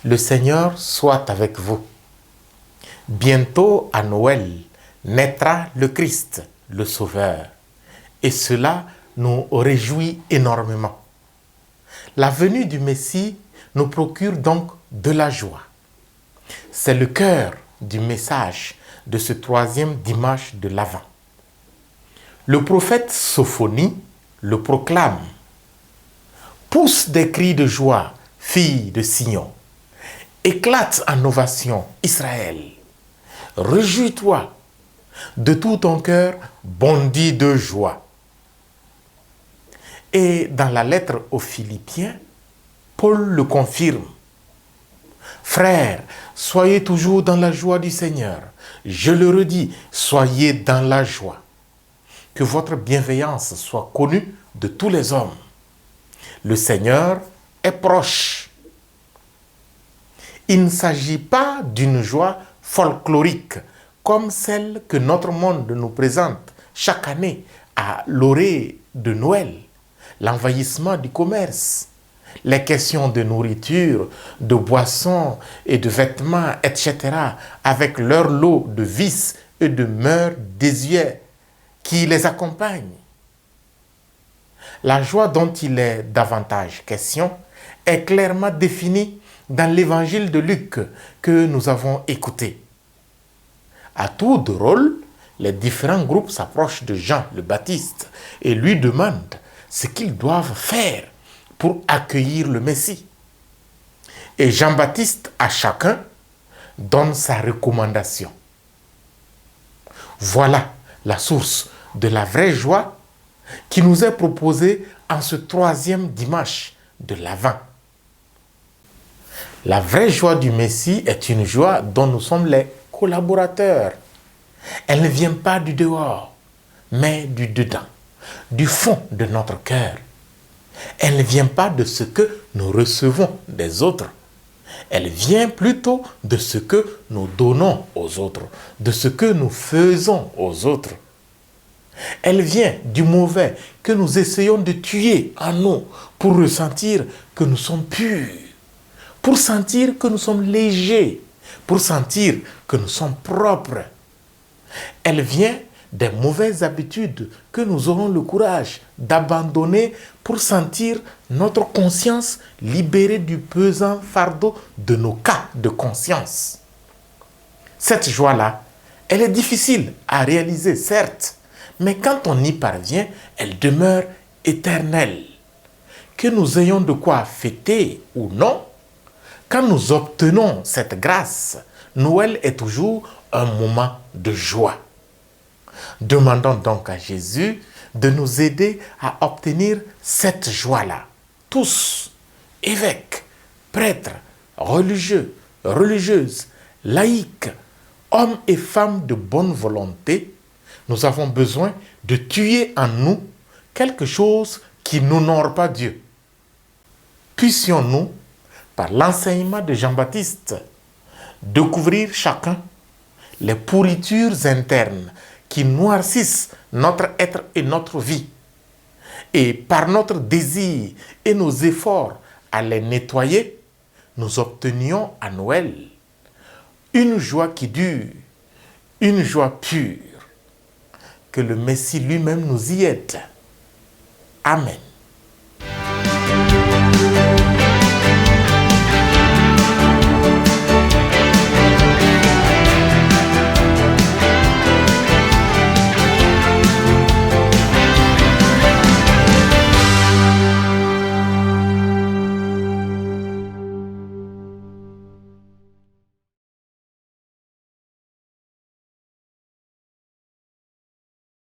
Le Seigneur soit avec vous. Bientôt à Noël naîtra le Christ, le Sauveur, et cela nous réjouit énormément. La venue du Messie nous procure donc de la joie. C'est le cœur du message de ce troisième dimanche de l'Avent. Le prophète Sophonie le proclame. Pousse des cris de joie, fille de Sion. Éclate en ovation, Israël. Réjouis-toi. De tout ton cœur, bondis de joie. Et dans la lettre aux Philippiens, Paul le confirme. Frères, soyez toujours dans la joie du Seigneur. Je le redis, soyez dans la joie. Que votre bienveillance soit connue de tous les hommes. Le Seigneur est proche. Il ne s'agit pas d'une joie folklorique comme celle que notre monde nous présente chaque année à l'orée de Noël, l'envahissement du commerce, les questions de nourriture, de boissons et de vêtements, etc., avec leur lot de vices et de mœurs désuètes qui les accompagnent. La joie dont il est davantage question est clairement définie dans l'évangile de Luc que nous avons écouté. À tour de rôle, les différents groupes s'approchent de Jean le Baptiste et lui demandent ce qu'ils doivent faire pour accueillir le Messie. Et Jean-Baptiste à chacun donne sa recommandation. Voilà la source de la vraie joie qui nous est proposée en ce troisième dimanche de l'Avent. La vraie joie du Messie est une joie dont nous sommes les collaborateurs. Elle ne vient pas du dehors, mais du dedans, du fond de notre cœur. Elle ne vient pas de ce que nous recevons des autres. Elle vient plutôt de ce que nous donnons aux autres, de ce que nous faisons aux autres. Elle vient du mauvais que nous essayons de tuer en nous pour ressentir que nous sommes purs, pour sentir que nous sommes légers, pour sentir que nous sommes propres. Elle vient des mauvaises habitudes que nous aurons le courage d'abandonner pour sentir notre conscience libérée du pesant fardeau de nos cas de conscience. Cette joie-là, elle est difficile à réaliser, certes, mais quand on y parvient, elle demeure éternelle. Que nous ayons de quoi fêter ou non, quand nous obtenons cette grâce, Noël est toujours un moment de joie. Demandons donc à Jésus de nous aider à obtenir cette joie-là. Tous, évêques, prêtres, religieux, religieuses, laïcs, hommes et femmes de bonne volonté, nous avons besoin de tuer en nous quelque chose qui n'honore pas Dieu. Puissions-nous, par l'enseignement de Jean-Baptiste, découvrir chacun les pourritures internes qui noircissent notre être et notre vie. Et par notre désir et nos efforts à les nettoyer, nous obtenions à Noël une joie qui dure, une joie pure. Que le Messie lui-même nous y aide. Amen.